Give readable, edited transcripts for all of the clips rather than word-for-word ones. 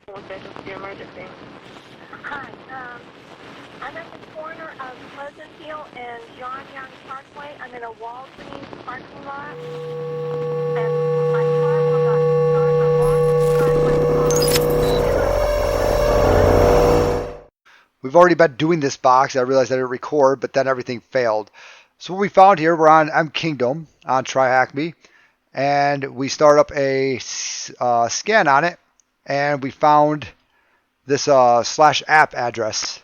What's that? Just the emergency. Hi, I'm at the corner of Pleasant Hill and John Young Parkway. I'm in a Walgreens parking lot, and my car will not start. I'm walking beside my car. We've already been doing this box. I realized I didn't record, but then everything failed. So what we found here, we're on mKingdom on TryHackMe, and we start up a scan on it, and we found this /app address.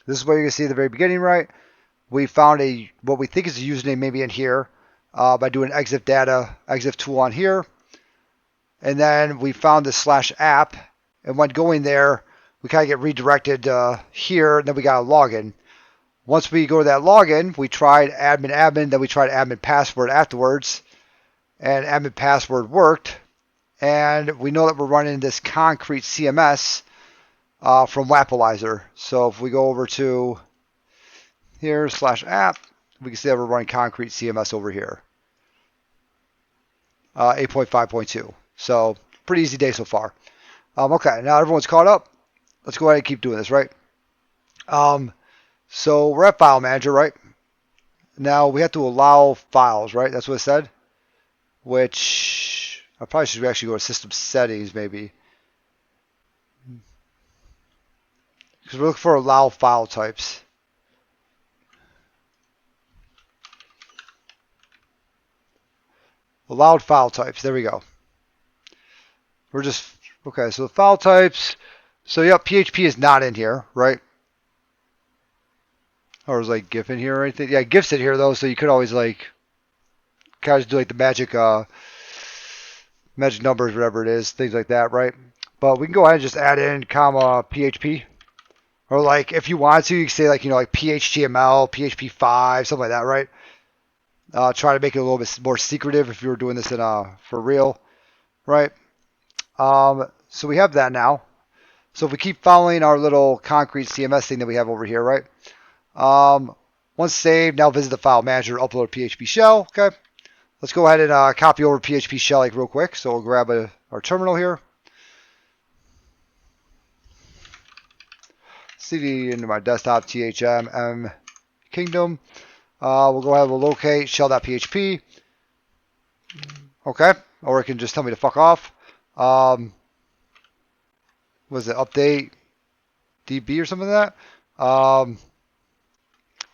This is what you can see at the very beginning, right? We found what we think is a username maybe in here by doing exif data, exif tool on here. And then we found this /app, and when going there, we kind of get redirected here, and then we got a login. Once we go to that login, we tried admin, then we tried admin password afterwards, and admin password worked. And we know that we're running this concrete CMS from Wappalizer. So if we go over to here /app, we can see that we're running concrete CMS over here, 8.5.2. So pretty easy day so far. Okay, now everyone's caught up. Let's go ahead and keep doing this, right? So we're at File Manager, right? Now we have to allow files, right? That's what it said. Which I probably should actually go to System Settings, maybe. Because we're looking for allow file types. Allowed file types. There we go. We're just, okay, so the file types. So, yep, PHP is not in here, right? Or is like GIF in here or anything? Yeah, GIF's in here, though, so you could always, like, kind of do, like, the magic numbers, whatever it is, things like that, right? But we can go ahead and just add in, comma, PHP. Or, like, if you want to, you can say, like, you know, like PHTML, PHP5, something like that, right? Try to make it a little bit more secretive if you were doing this in for real, right? So we have that now. So if we keep following our little concrete CMS thing that we have over here, right? Once saved, now visit the file manager, upload a PHP shell. Okay. Let's go ahead and copy over PHP shell like real quick. So we'll grab our terminal here. CD into my desktop, THM, mKingdom. We'll go ahead and we'll locate shell.php. Okay. Or it can just tell me to fuck off. Was it update DB or something like that? Or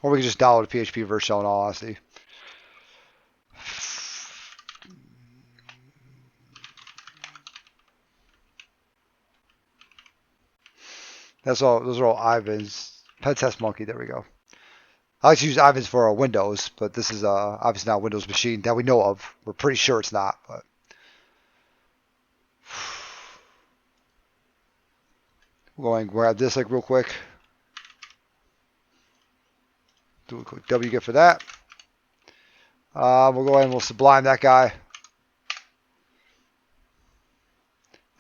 we can just download a PHP verse shell in all honesty. That's all. Those are all Ivan's. Pen test monkey. There we go. I like to use Ivan's for Windows, but this is obviously not a Windows machine that we know of. We're pretty sure it's not, but. We'll go and grab this like real quick. Do a quick wget for that. We'll go ahead and we'll sublime that guy.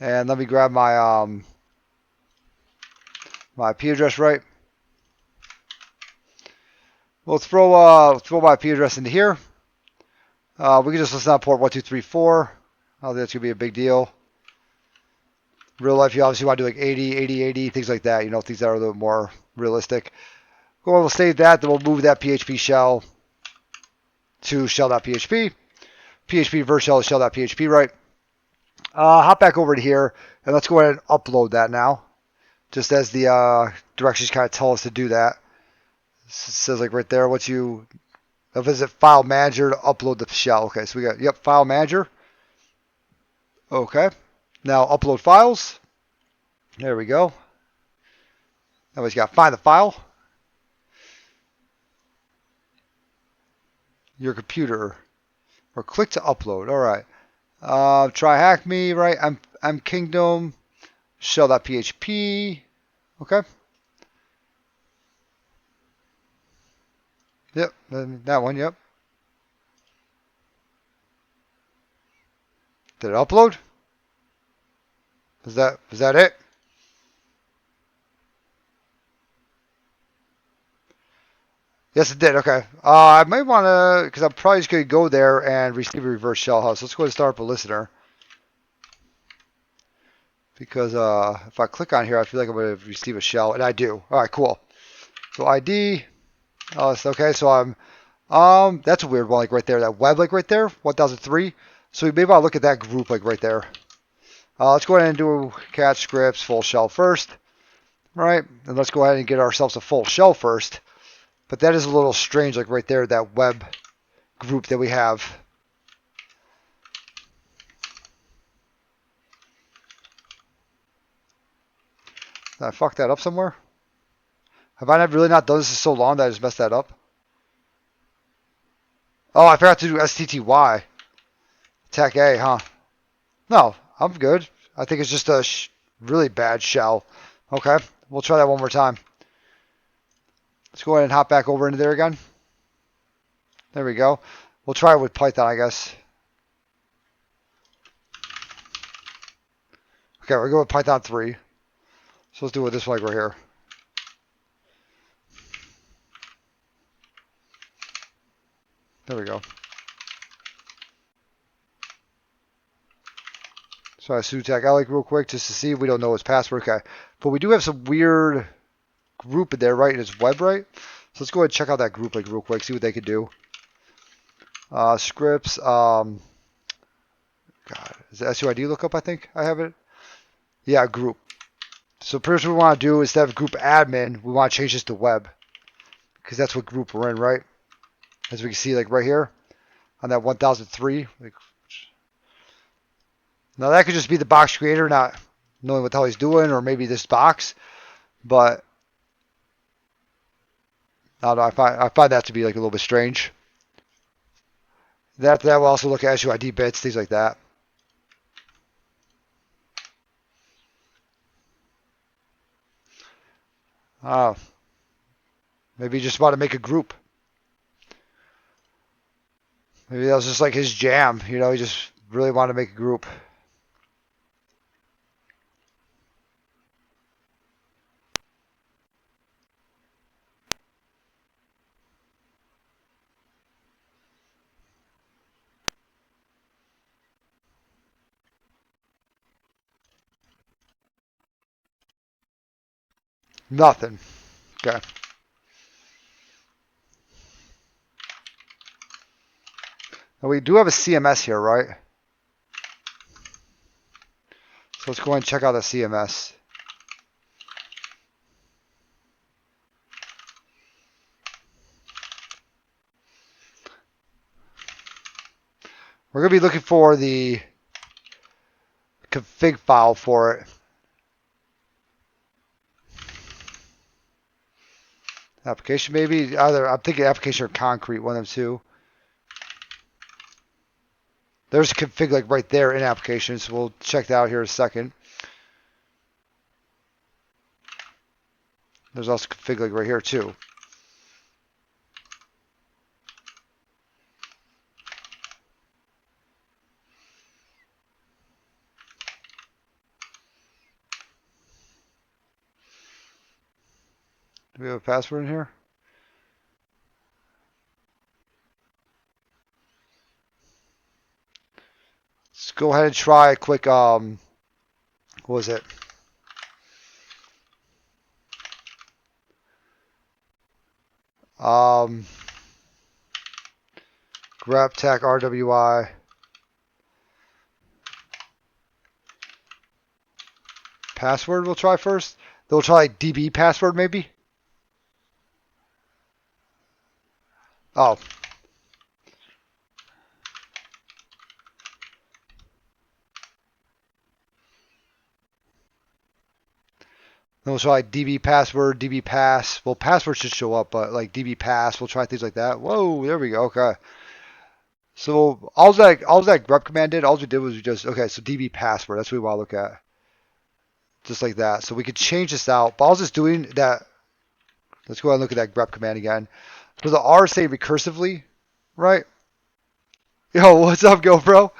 And let me grab my my IP address right. We'll throw my IP address into here. We can just listen on port 1234. I don't think that's gonna be a big deal. Real life, you obviously want to do like 80, 80, 80, things like that. You know, things that are a little more realistic. Go on, we'll save that. Then we'll move that PHP shell to shell.php. PHP verse shell is shell.php, right? Hop back over to here, and let's go ahead and upload that now. Just as the directions kind of tell us to do that. It says like right there, once you visit File Manager to upload the shell. Okay, so we got, yep, File Manager. Okay. Now upload files. There we go. Now we got find the file. Your computer. Or click to upload. All right. TryHackMe, right? mKingdom. Shell.php. Okay. Yep, that one, yep. Did it upload? Was that it? Yes, it did. Okay. I might want to, because I'm probably just going to go there and receive a reverse shell house. Let's go ahead and start up a listener. because if I click on here, I feel like I'm going to receive a shell, and I do. All right, cool. So ID. Oh, it's okay. So I'm that's a weird one, like right there, that web, like right there, 1003. So we may want to look at that group, like right there. Let's go ahead and do cat scripts full shell first, right? And let's go ahead and get ourselves a full shell first. But that is a little strange, like right there, that web group that we have. Did I fuck that up somewhere? Have I really not done this in so long that I just messed that up? Oh, I forgot to do STTY. Tech A, huh? No, I'm good. I think it's just a really bad shell. Okay, we'll try that one more time. Let's go ahead and hop back over into there again. There we go. We'll try it with Python, I guess. Okay, we're going with Python 3. So let's do it this way, like we're here. There we go. So I sudo tag Alec real quick just to see if we don't know his password. Okay, but we do have some weird group in there, right? In his web, right? So let's go ahead and check out that group like real quick, see what they could do. Scripts. God, is it SUID lookup? I think I have it. Yeah, group. So first what we want to do, instead of group admin, we want to change this to web, because that's what group we're in, right? As we can see, like right here on that 1003. Like, now that could just be the box creator not knowing what the hell he's doing, or maybe this box. But I don't know, I find that to be like a little bit strange. That will also look at SUID bits, things like that. Maybe you just want to make a group. Maybe that was just like his jam, you know, he just really wanted to make a group. Nothing. Okay. Now we do have a CMS here, right? So let's go ahead and check out the CMS. We're going to be looking for the config file for it. Application maybe? Either I'm thinking application or concrete, one of them two. There's a config like right there in applications. So we'll check that out here in a second. There's also config like right here too. Do we have a password in here? Let's go ahead and try a quick, what was it? Grep tech RWI. Password we'll try first. Then we'll try like DB password maybe. Oh. Then we'll try like DB password, DB pass. Well, password should show up, but like DB pass, we'll try things like that. Whoa, there we go. Okay. So all that grep command did, all we did was we just, okay, so DB password, that's what we want to look at. Just like that. So we could change this out. But I was just doing that. Let's go ahead and look at that grep command again. So the R say recursively, right? Yo, what's up, GoPro?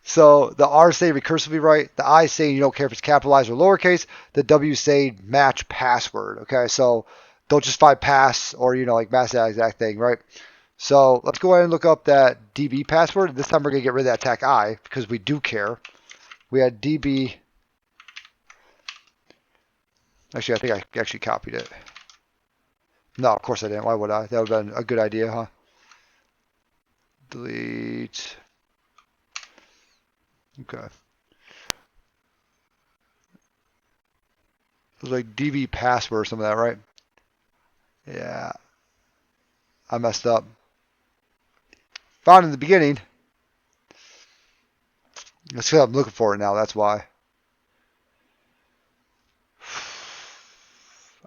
So the R say recursively, right? The I say you don't care if it's capitalized or lowercase. The W say match password. Okay, so don't just find pass or, you know, like match that exact thing, right? So let's go ahead and look up that DB password. This time we're going to get rid of that tag I because we do care. We had DB Actually, I think I actually copied it. No, of course I didn't. Why would I? That would have been a good idea, huh? Delete. Okay. It was like DB password or some of that, right? Yeah. I messed up. Found in the beginning. That's what I'm looking for it now. That's why.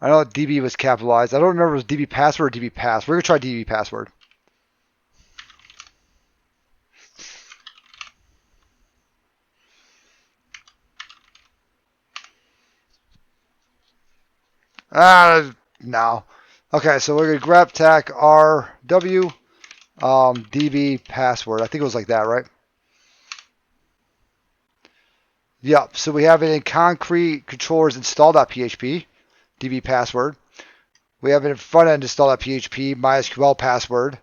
I know DB was capitalized. I don't remember if it was DB password or DB pass. We're going to try DB password. No. Okay, so we're going to grep tac RW DB password. I think it was like that, right? Yep. So we have it in concrete controllers install.php, DB password. We have it in front end install.php, MySQL password.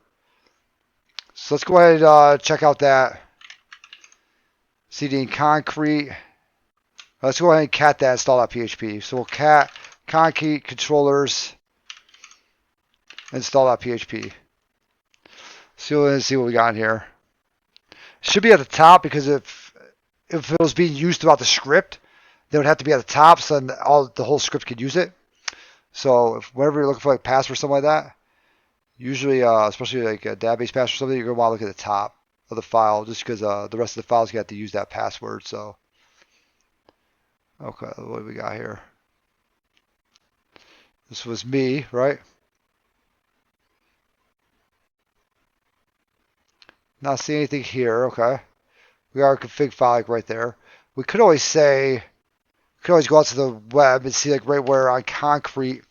So let's go ahead and check out that CD in concrete. Let's go ahead and cat that install.php. So we'll cat concrete controllers install.php. So let's see what we got in here. Should be at the top because if it was being used throughout the script, then it would have to be at the top so then the whole script could use it. So whenever you're looking for like password or something like that, usually, especially like a database password or something, you're going to want to look at the top of the file just because the rest of the files you have to use that password. So, okay, what do we got here? This was me, right? Not seeing anything here. Okay. We got our config file like right there. We could always say, we could always go out to the web and see like right where on concrete,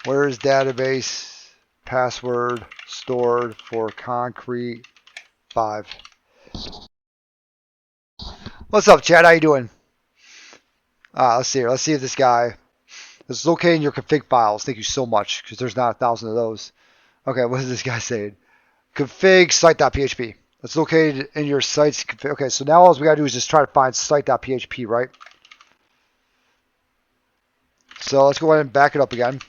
where is database password stored for concrete 5. What's up, Chad? How you doing? Let's see here. Let's see if this guy is located in your config files. Thank you so much, because there's not 1,000 of those. Okay, what is this guy saying? Config site.php. It's located in your site's config. Okay, so now all we gotta do is just try to find site.php, right? So let's go ahead and back it up again.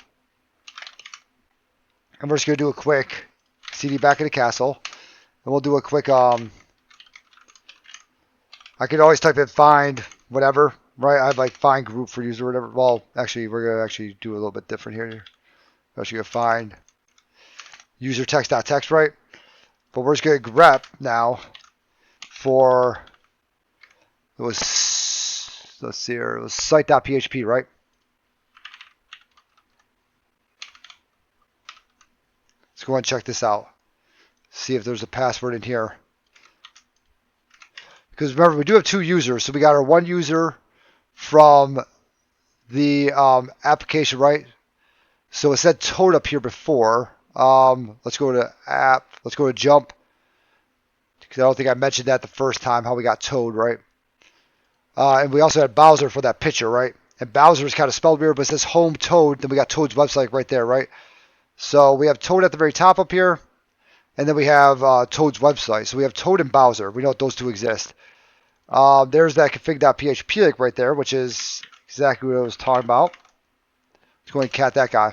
And we're just gonna do a quick cd back into castle. And we'll do a quick I could always type in find whatever, right? I have like find group for user or whatever. Well, actually, we're going to actually do a little bit different here. We're actually going to find user text.text, right? But we're just going to grep now for, it was, let's see here, it was site.php, right? Let's go ahead and check this out. See if there's a password in here. Because remember, we do have 2 users. So we got our 1 user from the application, right? So it said Toad up here before. Let's go to app. Let's go to jump. Because I don't think I mentioned that the first time, how we got Toad, right? And we also had Bowser for that picture, right? And Bowser is kind of spelled weird, but it says home Toad. Then we got Toad's website right there, right? So we have Toad at the very top up here. And then we have Toad's website. So we have Toad and Bowser. We know those 2 exist. There's that config.php link right there, which is exactly what I was talking about. Let's go ahead and cat that guy.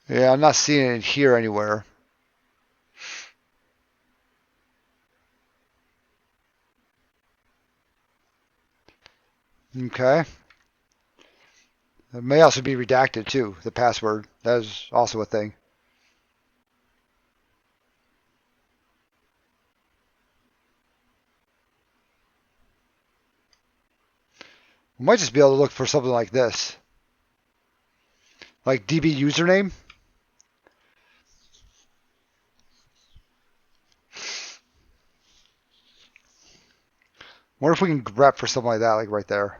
Yeah, I'm not seeing it here anywhere. Okay. It may also be redacted too, the password. That is also a thing. We might just be able to look for something like this. Like DB username. Wonder if we can grep for something like that, like right there.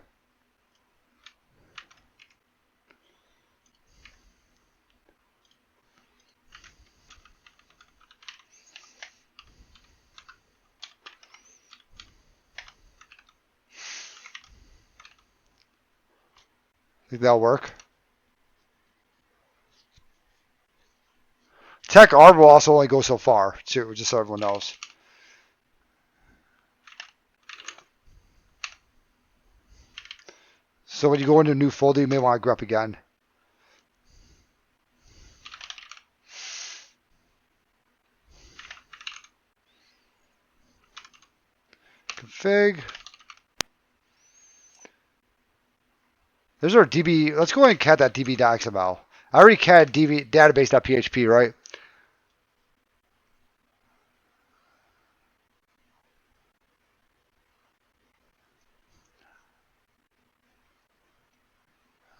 Think that'll work. Tech arb will also only go so far, too, just so everyone knows. So when you go into a new folder, you may want to grep again. Config. There's our DB. Let's go ahead and cat that db.xml. I already cat db database.php, right?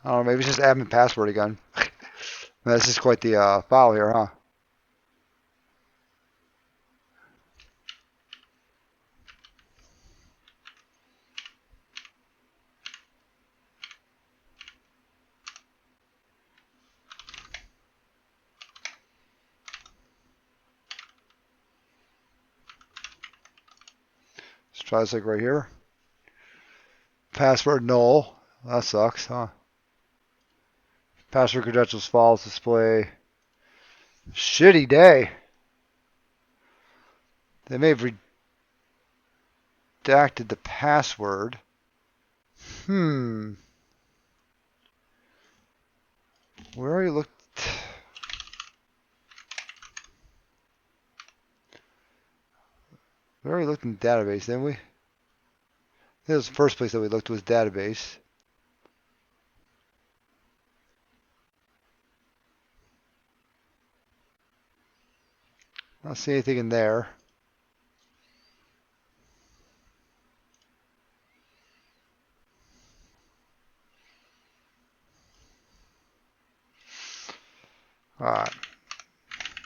I don't know, maybe it's just admin password again. This is quite the file here, huh? Let's try this like right here. Password null. That sucks, huh? Password credentials false. Display. Shitty day. They may have redacted the password. Where are you looked? We already looked in the database, didn't we? I think that was the first place that we looked was database. I don't see anything in there. Alright.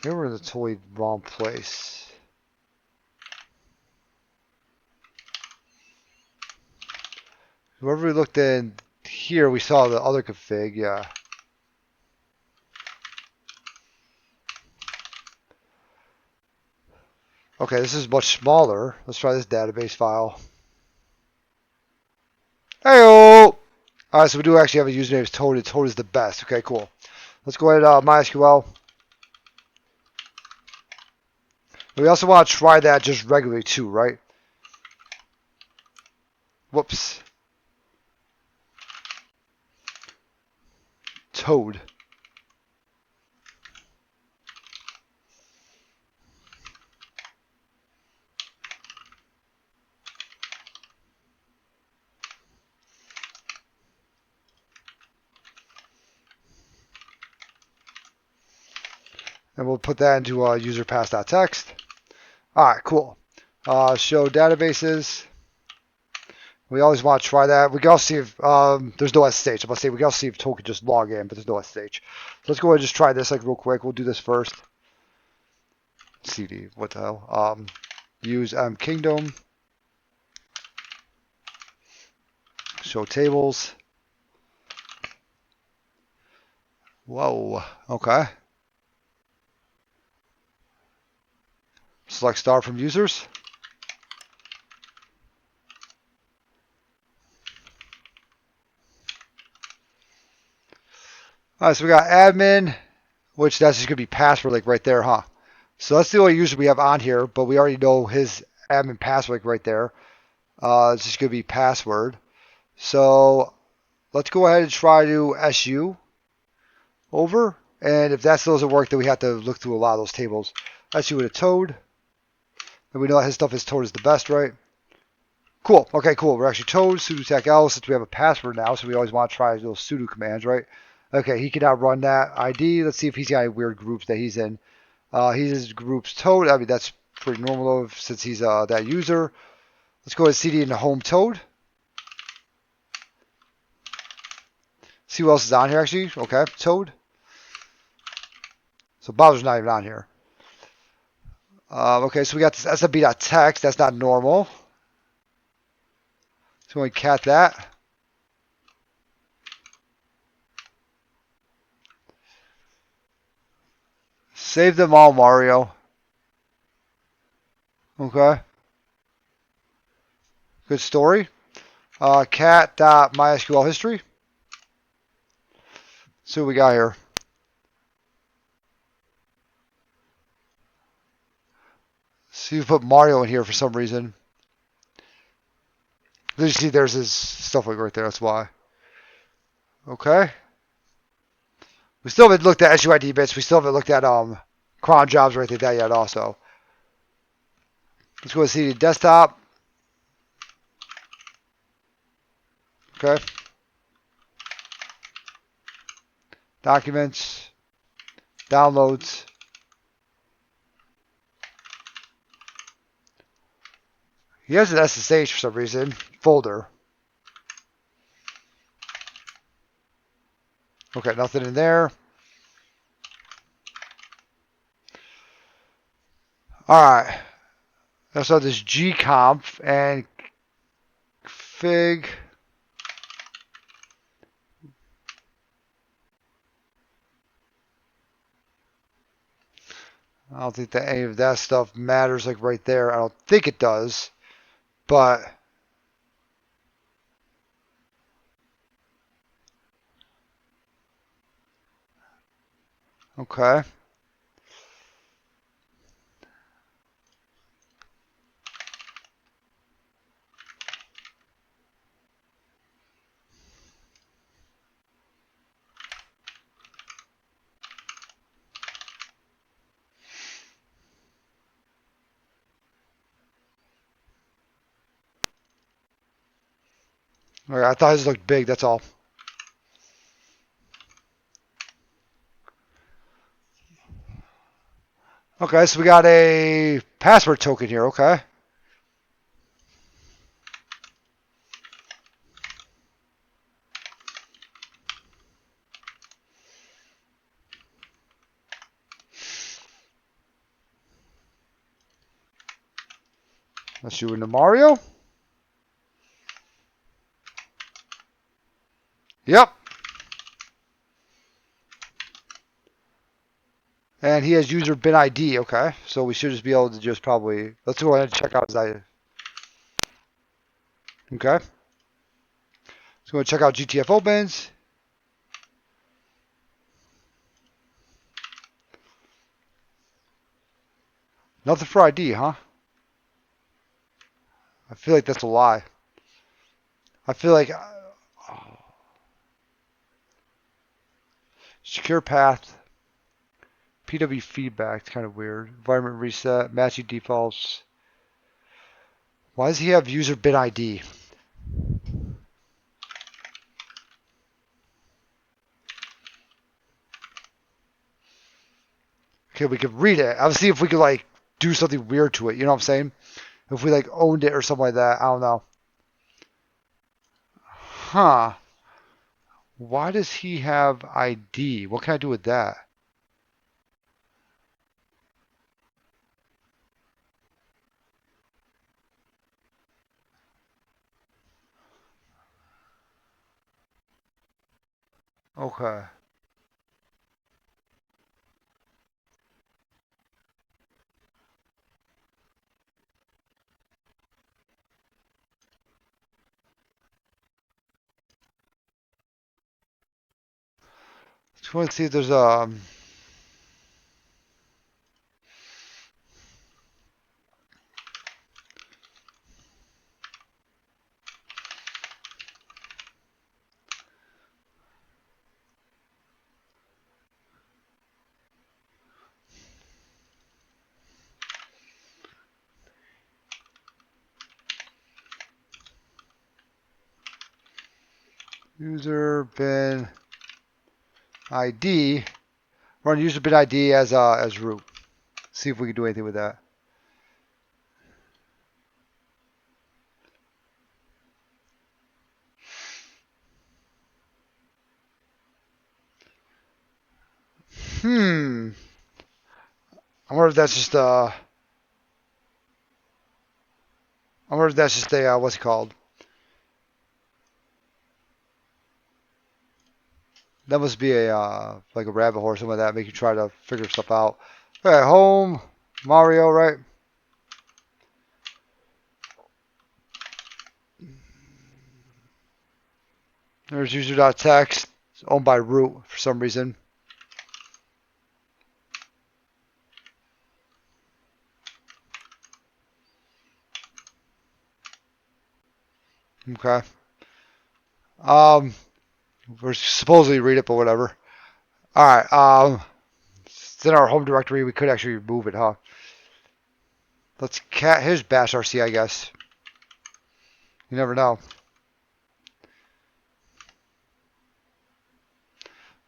Maybe we're in the totally wrong place. Wherever we looked in here, we saw the other config, yeah. Okay, this is much smaller. Let's try this database file. Heyo! Alright, so we do actually have a username as Toad. Toad is the best. Okay, cool. Let's go ahead MySQL. We also want to try that just regularly too, right? Whoops. Toad. And we'll put that into user pass.txt. Alright, cool. Show databases. We always want to try that. We can also see if there's no SSH. I'm going to say we can also see if Toad can just log in, but there's no SSH. So let's go ahead and just try this like real quick. We'll do this first. CD, what the hell? Use mKingdom. Show tables. Whoa, okay. Select star from users. Alright, so we got admin, which that's just going to be password like right there, huh? So that's the only user we have on here, but we already know his admin password like right there. It's just going to be password. So let's go ahead and try to SU over. And if that still doesn't work, then we have to look through a lot of those tables. SU with a Toad. And we know that his stuff is Toad is the best, right? Cool. Okay, cool. We're actually Toad, sudo tech L, since we have a password now, so we always want to try those sudo commands, right? Okay, he can now run that ID. Let's see if he's got any weird groups that he's in. He's groups Toad. I mean, that's pretty normal since he's that user. Let's go ahead and CD into home Toad. See who else is on here, actually. Okay, Toad. So Bowser's not even on here. Okay, so we got this smb.txt. That's not normal. So we cat that. Save them all, Mario. Okay. Good story. Cat.mysql history. see what we got here. See, we put Mario in here for some reason. You see, there's his stuff like right there. That's why. Okay. We still haven't looked at SUID bits. We still haven't looked at cron jobs or anything like that yet. Also, let's go to CD desktop. Okay. Documents. Downloads. He has an SSH for some reason. Folder. Okay, nothing in there. Alright. Let's have this gconf and fig. I don't think that any of that stuff matters like right there. I don't think it does. But okay. Okay, I thought his looked big, that's all. Okay, so we got a password token here, okay. Let's shoot into Mario. Yep. And he has user bin ID, okay. So we should just be able to just probably, let's go ahead and check out his ID. Okay. Let's go and check out GTF opens. Nothing for ID, huh? I feel like that's a lie. I feel like secure path, PW feedback, it's kind of weird. Environment reset, matching defaults. Why does he have user bin ID? Okay, we could read it. I'll see if we could like do something weird to it. You know what I'm saying? If we like owned it or something like that. I don't know. Huh. Why does he have ID? What can I do with that? Okay. Just want to see if there's a user bin ID. Run user bin ID as root. See if we can do anything with that. I wonder if that's just I wonder if that's just a what's it called? That must be a like a rabbit hole or something like that. Make you try to figure stuff out. All right, home Mario, right? There's user.txt. It's owned by root for some reason. Okay. We're supposedly read it, but whatever. All right. It's in our home directory. We could actually remove it, huh? Let's cat his bash RC, I guess. You never know.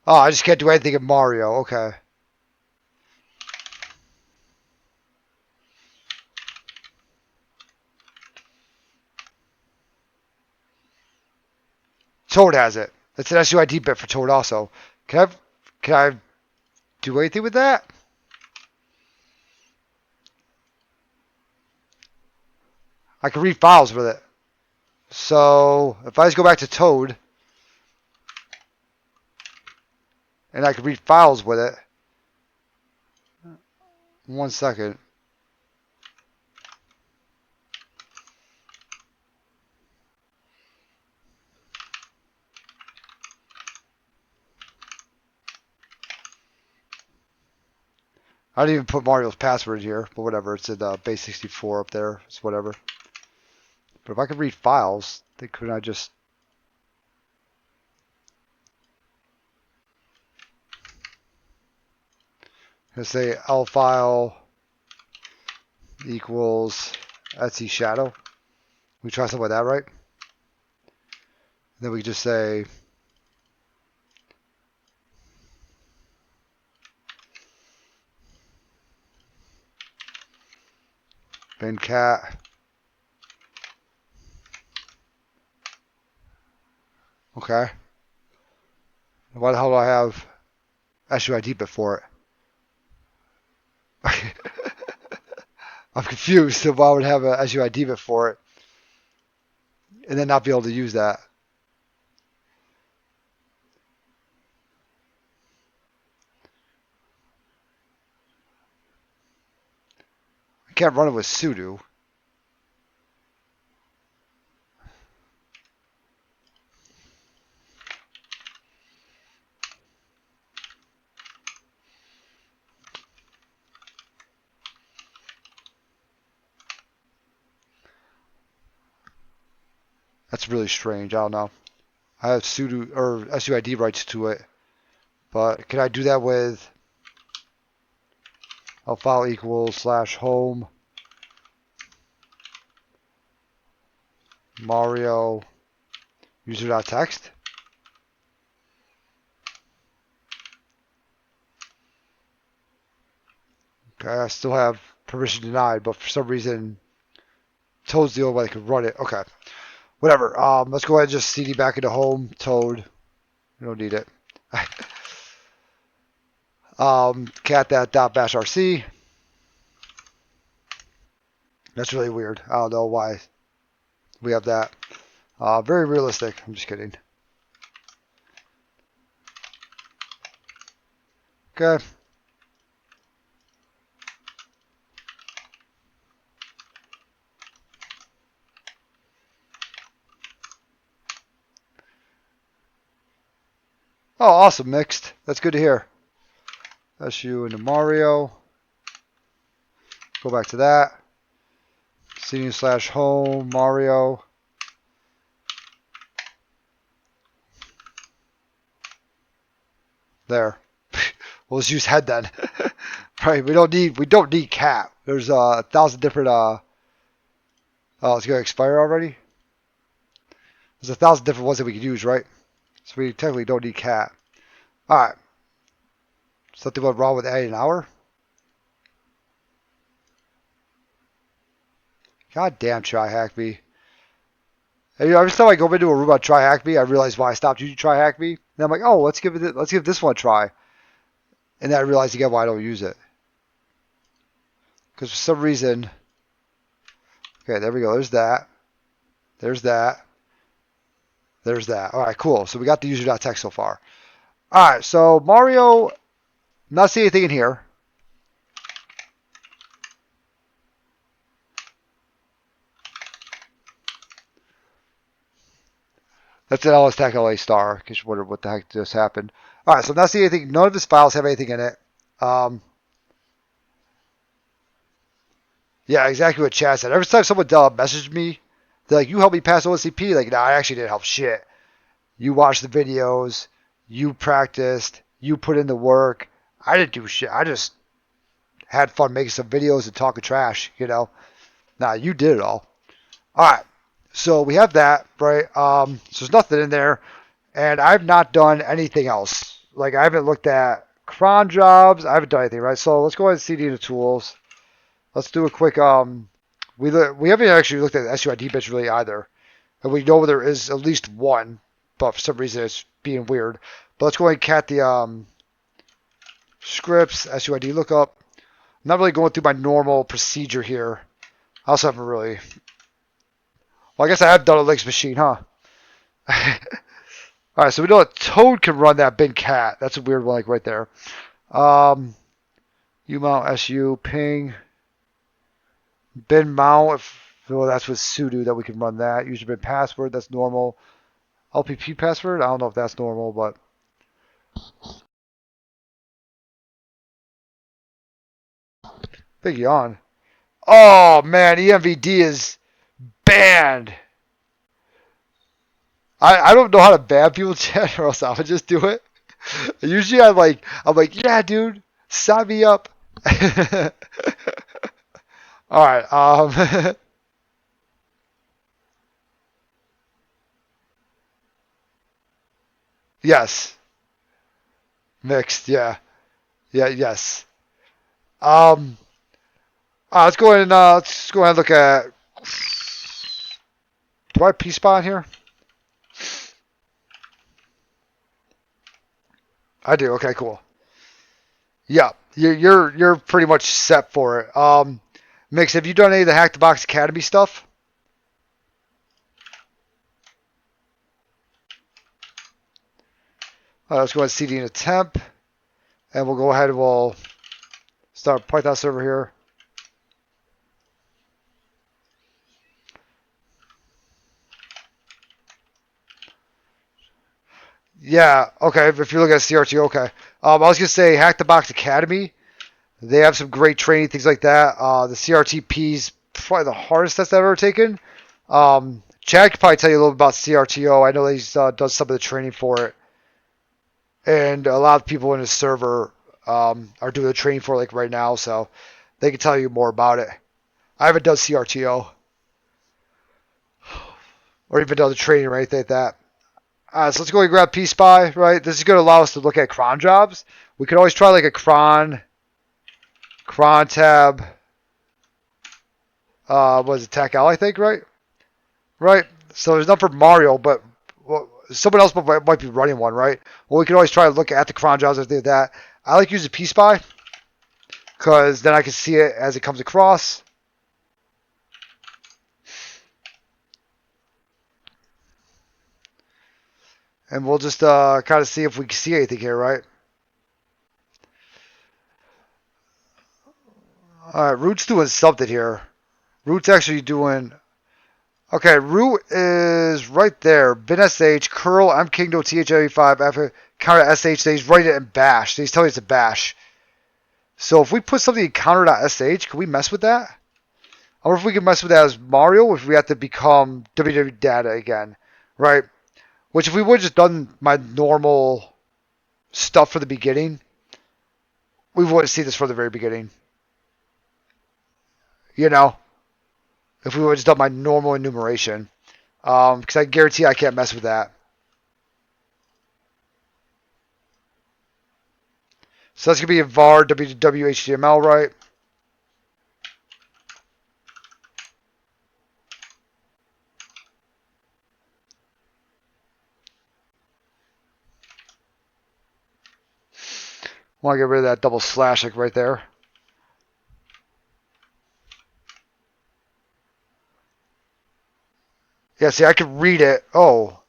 Oh, I just can't do anything in Mario. Okay. Toad has it. It's an SUID bit for Toad also. Can I do anything with that? I can read files with it. So if I just go back to Toad and I can read files with it. 1 second. I didn't even put Mario's password here, but whatever. It's in base 64 up there. It's whatever. But if I could read files, then couldn't I just... Let's say L file equals Etsy shadow. We try something like that, right? Then we just say bin cat. Okay. Why the hell do I have SUID before it? I'm confused. So why would I have a SUID before it and then not be able to use that? I can't run it with sudo. That's really strange. I don't know. I have sudo or SUID rights to it, but can I do that with a file equals /home Mario user.txt? Okay, I still have permission denied, but for some reason Toad's the only way I could run it. Okay, whatever. Let's go ahead and just cd back into home Toad. We don't need it. Cat that dot bash rc. That's really weird. I don't know why we have that. Very realistic. I'm just kidding. Okay. Oh, awesome. Mixed. That's good to hear. SU into Mario. Go back to that. cd /home Mario. There. We'll just use head then. Right. We don't need cat. There's 1,000 different oh, it's gonna expire already? There's 1,000 different ones that we could use, right? So we technically don't need cat. Alright. Something went wrong with adding an hour? God damn TryHackMe. And, every time I go into a room on TryHackMe, I realize why I stopped using TryHackMe. And I'm like, oh, let's give this one a try. And then I realize again why I don't use it. Because for some reason, okay, there we go. There's that. There's that. There's that. All right, cool. So we got the user.txt so far. All right, so Mario, not seeing anything in here. That's an LS Tech LA star, in case you wonder what the heck just happened. All right, so I'm not seeing anything. None of his files have anything in it. Yeah, exactly what Chad said. Every time someone messaged me, they're like, you helped me pass OSCP. Like, nah, I actually didn't help shit. You watched the videos. You practiced. You put in the work. I didn't do shit. I just had fun making some videos and talking trash, you know. Nah, you did it all. All right. So we have that, right? So there's nothing in there. And I've not done anything else. Like, I haven't looked at cron jobs. I haven't done anything, right? So let's go ahead and CD the tools. Let's do a quick, we haven't actually looked at the SUID bits really either. And we know there is at least one, but for some reason it's being weird. But let's go ahead and cat the scripts, SUID lookup. I'm not really going through my normal procedure here. I also haven't really, well, I guess I have done a Linux machine, huh? All right, so we know a Toad can run that bin cat. That's a weird one, like right there. Umount su ping bin mount. Well, that's with sudo that we can run that. User bin password. That's normal. LPP password. I don't know if that's normal, but big yawn. Oh man, EMVD is banned. I don't know how to ban people, chat, or else I would just do it. Usually I'm like, yeah, dude, sign me up. All right. Yes. Mixed. Yeah. Yeah. Yes. Let's go ahead and look at. Do I have P-Spot here? I do. Okay. Cool. Yeah. You're pretty much set for it. Mix. Have you done any of the Hack the Box Academy stuff? Let's go ahead and CD in a temp, and we'll go ahead and we'll start a Python server here. Yeah, okay, if you're looking at CRT, okay. I was going to say Hack the Box Academy. They have some great training, things like that. The CRTP is probably the hardest test I've ever taken. Chad could probably tell you a little bit about CRTO. I know he's done some of the training for it. And a lot of people in his server are doing the training for it like right now, so they can tell you more about it. I haven't done CRTO or even done the training or anything like that. So let's go and grab PSpy, right? This is going to allow us to look at cron jobs. We could always try like a cron tab. Was it TACL, I think, right? Right. So there's none for Mario, but someone else might be running one, right? Well, we can always try to look at the cron jobs and do that. I like using PSpy because then I can see it as it comes across. And we'll just kind of see if we can see anything here, right? All right, Root's doing something here. Root's actually doing... Okay, Root is right there. Bin sh, curl, mKingdom, THM5, after counter sh, he's writing it in bash. He's telling you it's a bash. So if we put something in counter.sh, can we mess with that? I wonder if we can mess with that as Mario, if we have to become www data again, right? Which if we would have just done my normal stuff for the beginning, we wouldn't see this from the very beginning. You know? If we would have just done my normal enumeration. Because I guarantee I can't mess with that. So that's going to be a var www.html, right? I want to get rid of that double slash like right there. Yeah, see, I can read it. Oh,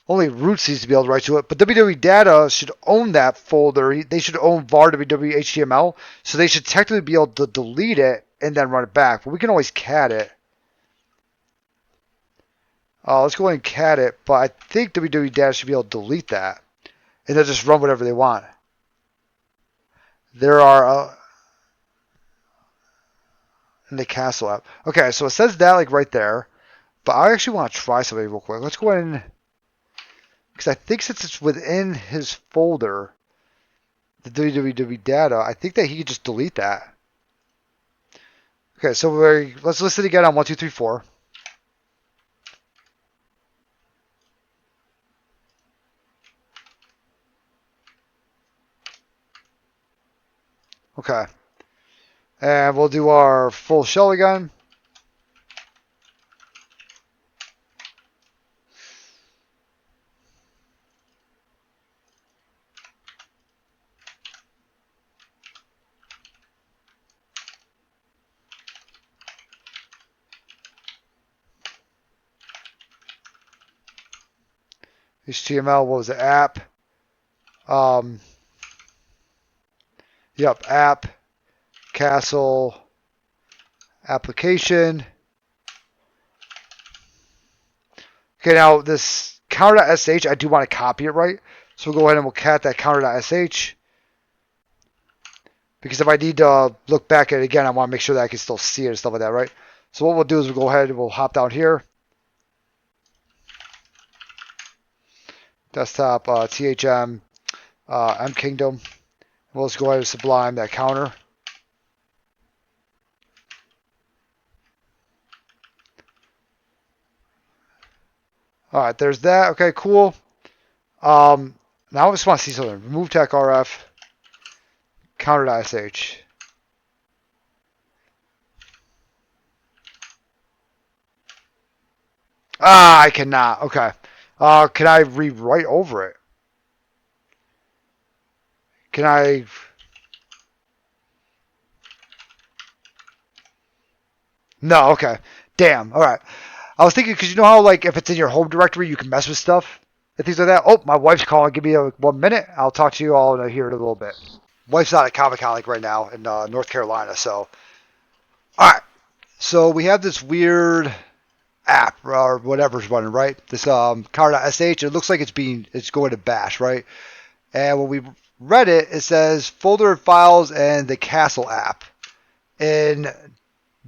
only root seems to be able to write to it. But www data should own that folder. They should own var www.html. So they should technically be able to delete it and then run it back. But we can always cat it. Let's go ahead and cat it, but I think www data should be able to delete that. And they'll just run whatever they want. There are in the castle app. Okay, so it says that like right there. But I actually want to try something real quick. Let's go ahead and, because I think since it's within his folder, the www data, I think that he could just delete that. Okay, so let's list it again on 1, 2, 3, 4. Okay. And we'll do our full shell again. HTML, what was it? App. Yep, app, castle, application. Okay, now this counter.sh, I do want to copy it right. So we'll go ahead and we'll cat that counter.sh. Because if I need to look back at it again, I want to make sure that I can still see it and stuff like that, right? So what we'll do is we'll go ahead and we'll hop down here. Desktop, THM, mKingdom. We'll just go ahead and sublime that counter. All right, there's that. Okay, cool. Now I just want to see something. Remove tech RF, counter.sh. I cannot. Okay. Can I rewrite over it? Can I? No. Okay. Damn. All right. I was thinking because you know how like if it's in your home directory you can mess with stuff and things like that. Oh, my wife's calling. Give me 1 minute. I'll talk to you all here in a little bit. Wife's not at Comic-Con like right now in North Carolina. So, all right. So we have this weird app or whatever's running, right? This car.sh. It looks like it's going to bash, right? And when we read it, it says folder and files and the castle app in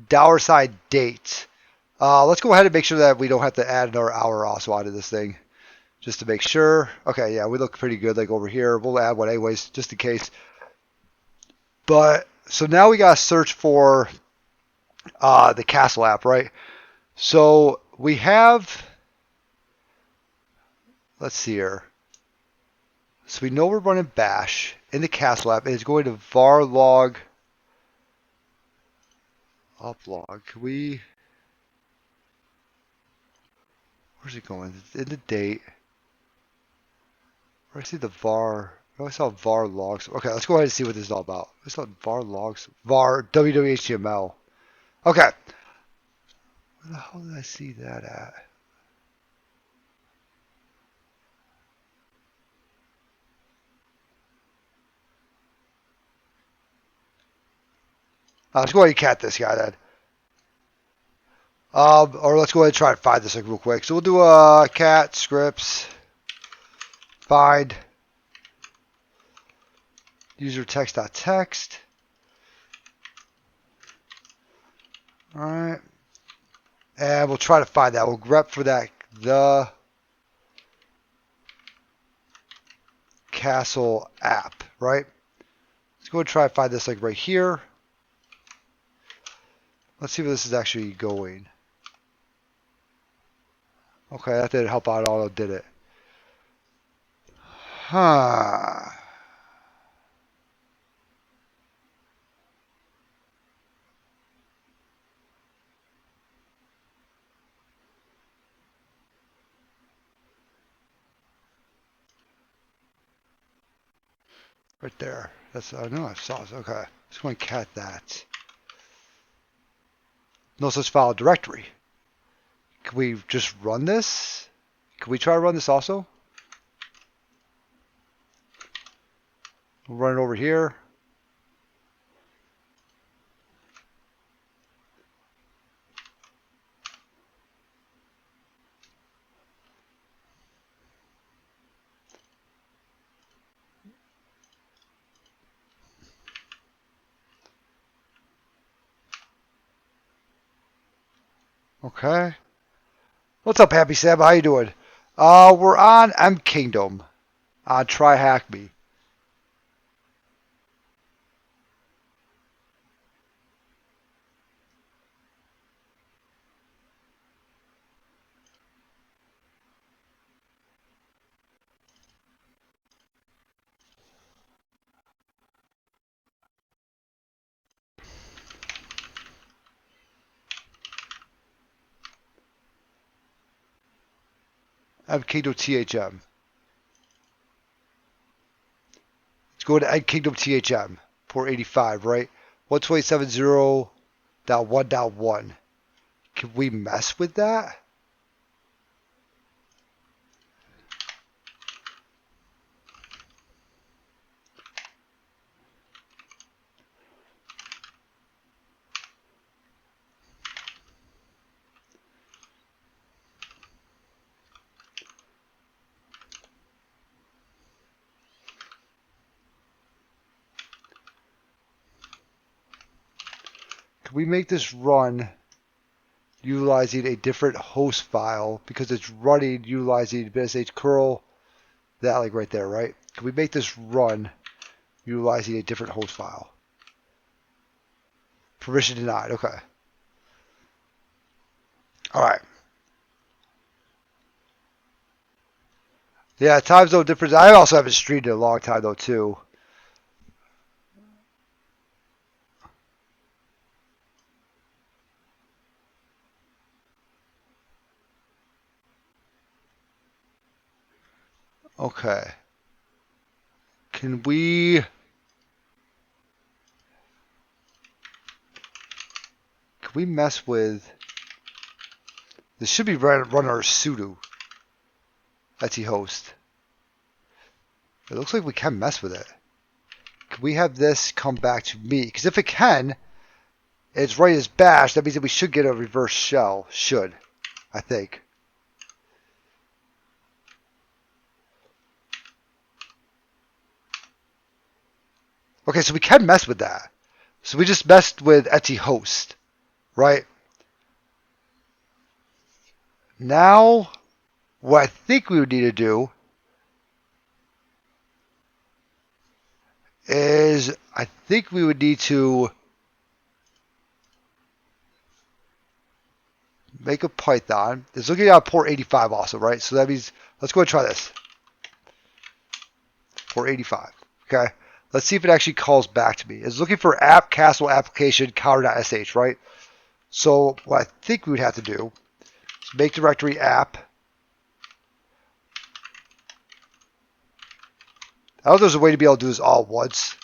$ date. Let's go ahead and make sure that we don't have to add another hour also onto this thing, just to make sure. Okay, yeah, we look pretty good like over here. We'll add one anyways, just in case. But so now we gotta search for the castle app, right? So we have, let's see here. So we know we're running bash in the castle app, and it's going to var log uplog. Can we? Where's it going? In the date. Where I see the var. I always saw var logs. Okay, let's go ahead and see what this is all about. I saw var logs. Var www.html. Okay. Where the hell did I see that at? Let's go ahead and cat this guy then. Or let's go ahead and try and find this like real quick. So we'll do a cat scripts find user text.text. All right. And we'll try to find that. We'll grep for that the castle app, right? Let's go and try and find this like right here. Let's see where this is actually going. Okay, that didn't help out at all, did it? Huh. Right there. That's, I know I saw it. Okay. Let's go and cat that. No such file directory. Can we just run this? Can we try to run this also? We'll run it over here. Okay. What's up, Happy Sam? How you doing? We're on mKingdom. Try hack me. mKingdom THM. Let's go to mKingdom THM. Port 85, right? 127.0.1.1. Can we mess with that? Can we make this run utilizing a different host file because it's running utilizing BSH curl, that like right there, right? Can we make this run utilizing a different host file? Permission denied. Okay. All right. Yeah, time zone difference. I also haven't streamed in a long time though too. Okay. Can we mess with this? Should be run our sudo host. It looks like we can mess with it. Can we have this come back to me? Because if it can, it's right as bash. That means that we should get a reverse shell. Should, I think. Okay, so we can mess with that. So we just messed with eti host, right? Now, what I think we would need to do is I think we would need to make a Python. It's looking at port 85 also, right? So that means, let's go and try this. Port 85, okay? Let's see if it actually calls back to me. It's looking for app castle application counter.sh, right? So what I think we would have to do is make directory app. I don't know if there's a way to be able to do this all at once.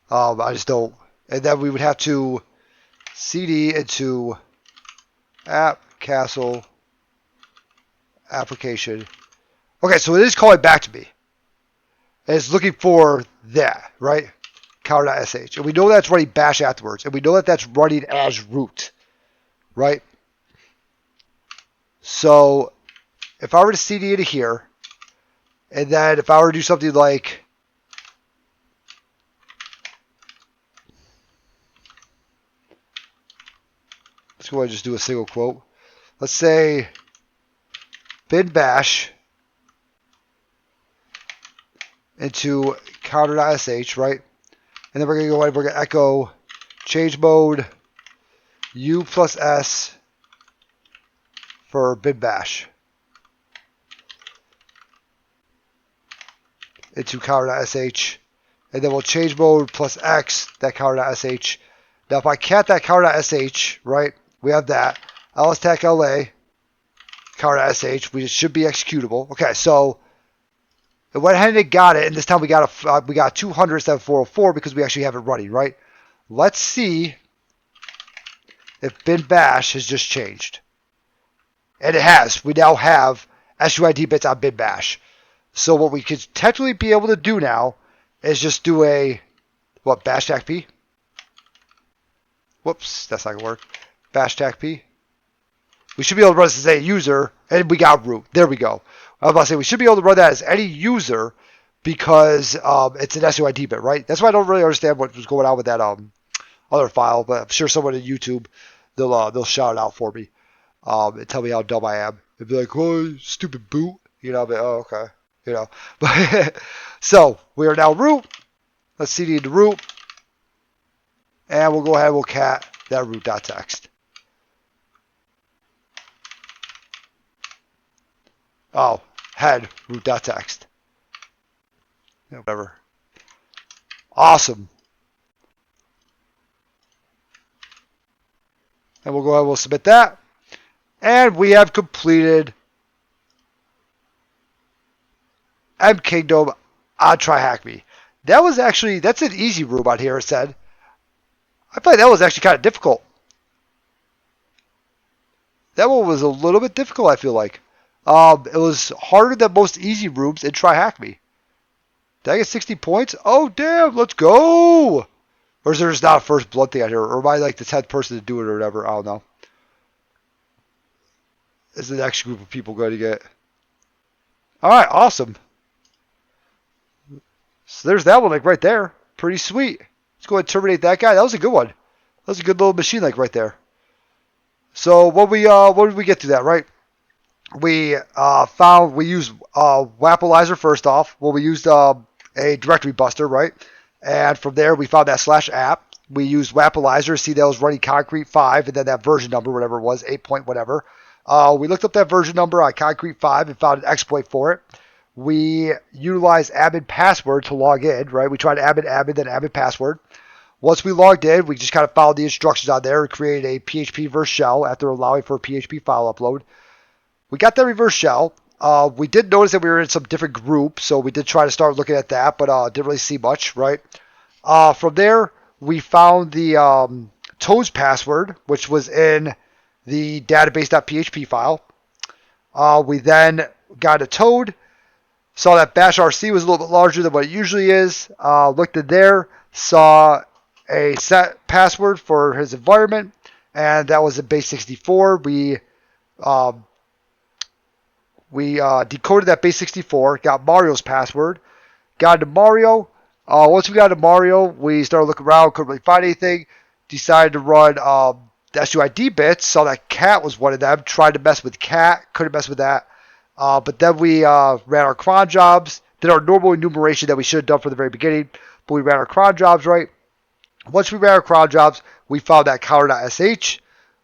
I just don't. And then we would have to cd into app castle application. Okay, so it is calling back to me. And it's looking for that, right? Counter.sh. And we know that's running bash afterwards. And we know that that's running as root, right? So if I were to cd into here, and then if I were to do something like let's go ahead and just do a single quote. Let's say bin bash into counter.sh, right? And then we're going to go ahead and we're going to echo change mode u plus s for bin bash into counter.sh. And then we'll change mode plus x that counter.sh. Now if I cat that counter.sh, right, we have that. lstack la counter.sh, which should be executable. Okay, so it went ahead and it got it, and this time we got 200 instead of 404 because we actually have it running, right? Let's see if bin bash has just changed. And it has. We now have SUID bits on bin bash. So what we could technically be able to do now is just do a, what, bash tac p? Whoops, that's not going to work. Bash tac p. We should be able to run this as a user, and we got root. There we go. I was about to say, we should be able to run that as any user, because it's an SUID bit, right? That's why I don't really understand what was going on with that other file, but I'm sure someone at YouTube, they'll shout it out for me and tell me how dumb I am. They'll be like, oh, stupid boot. You know, I'll be, oh, okay. You know. But so we are now root. Let's cd into root. And we'll go ahead and we'll cat that root.txt. Oh, head root.txt. Yeah, whatever. Awesome. And we'll go ahead and we'll submit that. And we have completed mKingdom on TryHackMe. That's an easy robot here, it said. I feel like that was actually kind of difficult. That one was a little bit difficult, I feel like. It was harder than most easy rooms in TryHackMe. Did I get 60 points? Oh, damn, let's go! Or is there just not a first blood thing out here? Or am I like the 10th person to do it or whatever? I don't know. Is the next group of people going to get? Alright, awesome. So there's that one like right there. Pretty sweet. Let's go ahead and terminate that guy. That was a good one. That was a good little machine like right there. So what did we get to that, right? We used Wappalizer first off. Well, we used a directory buster, right? And from there we found that /app. We used Wappalizer, see that was running Concrete 5, and then that version number, whatever it was, 8 point whatever. We looked up that version number on Concrete 5 and found an exploit for it. We utilized admin password to log in, right? We tried admin, then admin password. Once we logged in, we just kind of followed the instructions on there and created a PHP reverse shell after allowing for a PHP file upload. We got that reverse shell. We did notice that we were in some different groups, so we did try to start looking at that, but didn't really see much, right? From there, we found the toad's password, which was in the database.php file. We then got a toad, saw that bash RC was a little bit larger than what it usually is, looked in there, saw a set password for his environment, and that was a base 64. We decoded that base 64, got Mario's password, got into Mario. Once we got into Mario, we started looking around, couldn't really find anything, decided to run the SUID bits, saw that cat was one of them, tried to mess with cat, couldn't mess with that. But then we ran our cron jobs, did our normal enumeration that we should have done from the very beginning, but we ran our cron jobs right. Once we ran our cron jobs, we found that counter.sh,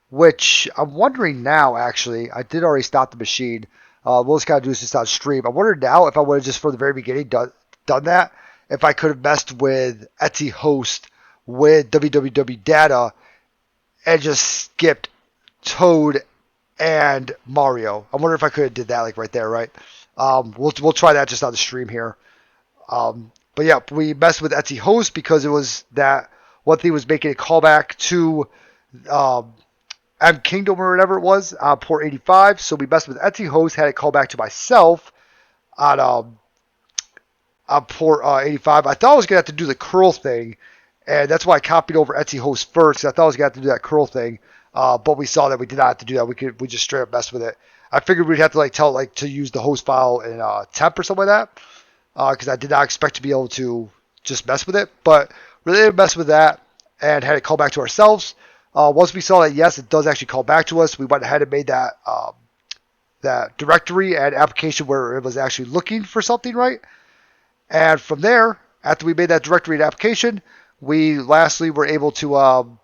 which I'm wondering now, actually, I did already stop the machine. We'll just kind of do this just on stream. I wonder now if I would have just from the very beginning done that, if I could have messed with Etsy host with www data and just skipped Toad and Mario. I wonder if I could have did that like right there, right? We'll try that just on the stream here. But yeah, we messed with Etsy host because it was that one thing was making a callback to mKingdom or whatever it was on port 85. So we messed with Etsy host, had it call back to myself on port 85. I thought I was gonna have to do the curl thing, and that's why I copied over Etsy host first. I thought I was gonna have to do that curl thing, but we saw that we did not have to do that. We just straight up messed with it. I figured we'd have to tell it to use the host file in temp or something like that, because I did not expect to be able to just mess with it. But really didn't mess with that and had it call back to ourselves. Once we saw that yes, it does actually call back to us, we went ahead and made that that directory and application where it was actually looking for something, right? And from there, after we made that directory and application, we lastly were able to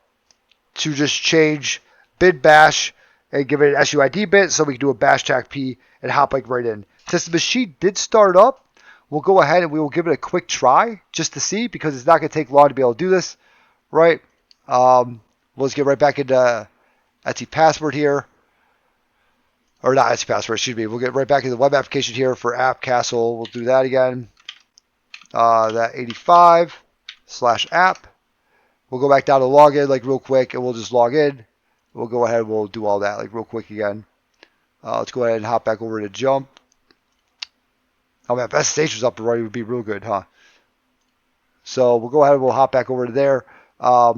just change bid bash and give it an SUID bit so we can do a bash tag p and hop right in. Since the machine did start up, we'll go ahead and we will give it a quick try just to see, because it's not going to take long to be able to do this, right? We'll just get right back into Etsy password here. Or not Etsy password, excuse me. We'll get right back into the web application here for App Castle. We'll do that again. That 85/app. We'll go back down to login real quick, and we'll just log in. We'll go ahead and we'll do all that real quick again. Let's go ahead and hop back over to jump. Oh man, if SSH was up and running, it would be real good, huh? So we'll go ahead and we'll hop back over to there. I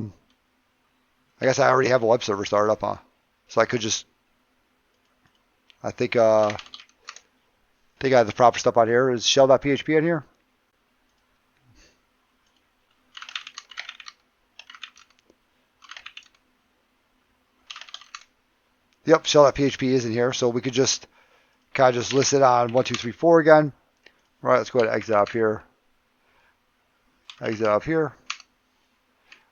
guess I already have a web server started up, huh? So I could just, I think I have the proper stuff on here. Is shell.php in here? Yep, shell.php is in here, so we could just kind of just list it on 1, 2, 3, 4 again. All right, let's go ahead and exit out here. Exit out here.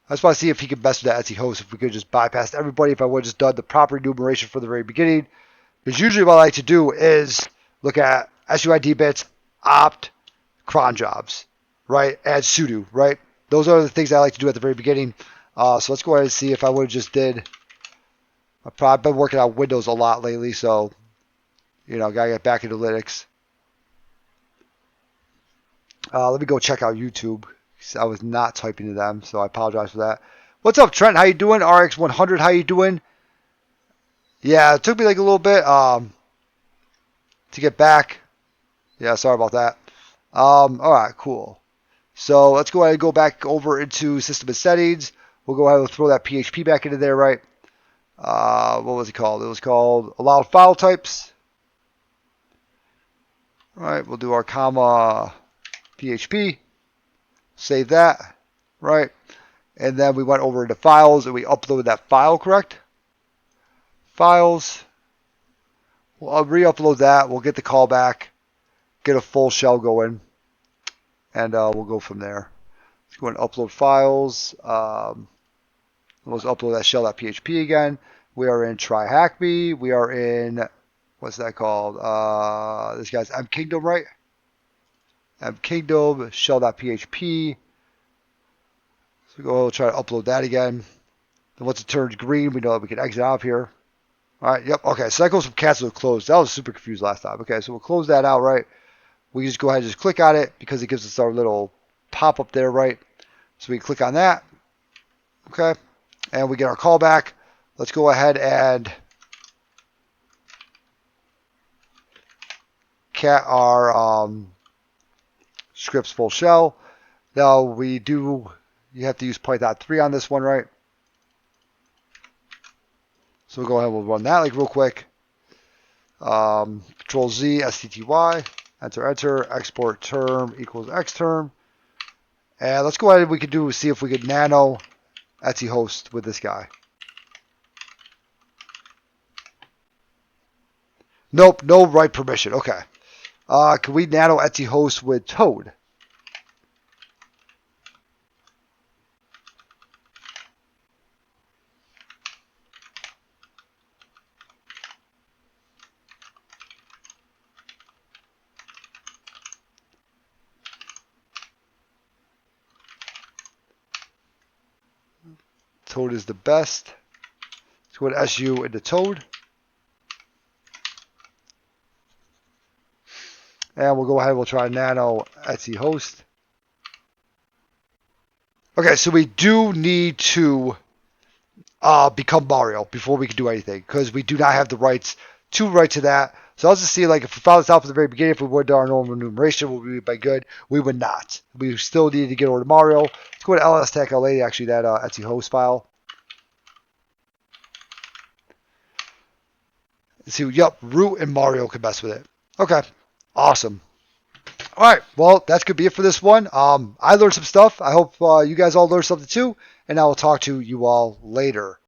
I just want to see if he could mess with that Etsy host, if we could just bypass everybody, if I would have just done the proper enumeration from the very beginning. Because usually what I like to do is look at SUID bits, opt, cron jobs, right? Add sudo, right? Those are the things I like to do at the very beginning. So let's go ahead and see if I would have just did. I've been working on Windows a lot lately, so, gotta get back into Linux. Let me go check out YouTube. I was not typing to them, so I apologize for that. What's up, Trent? How you doing? RX100, how you doing? Yeah, it took me like a little bit to get back. Yeah, sorry about that. All right, cool. So let's go ahead and go back over into system and settings. We'll go ahead and throw that PHP back into there, right? What was it called? It was called allow file types. All right, we'll do our comma PHP. Save that, right? And then we went over into files and we uploaded that file, correct? Files. We'll re-upload that. We'll get the callback, get a full shell going, and we'll go from there. Let's go and upload files. Let's upload that shell.php again. We are in try hack me. We are in, what's that called? This guy's mKingdom, right? mKingdom, shell.php. So we'll try to upload that again. Then once it turns green, we know that we can exit out of here. All right, yep, okay, so that goes from cancel to close. That was super confused last time. Okay, so we'll close that out, right? We just go ahead and just click on it because it gives us our little pop-up there, right? So we click on that, okay? And we get our callback. Let's go ahead and cat our scripts full shell. Now you have to use Python 3 on this one, right? So we'll go ahead and we'll run that like real quick. Control Z, STTY, enter, export term equals X term. And let's go ahead and see if we could nano Etsy host with this guy. Nope, no write permission. Okay. Can we nano Etsy host with Toad? Toad is the best. Let's go to SU into Toad. And we'll go ahead and we'll try nano Etsy host. Okay, so we do need to become Mario before we can do anything because we do not have the rights to write to that. So let's just see, like, if we found this out from the very beginning, if we would do our normal enumeration, would we be good? We would not. We still need to get over to Mario. Let's go to ls-tech-la, actually, that Etsy host file. Let's see, yep, Root and Mario can mess with it. Okay, awesome. All right, well, that's going to be it for this one. I learned some stuff. I hope you guys all learned something too, and I will talk to you all later.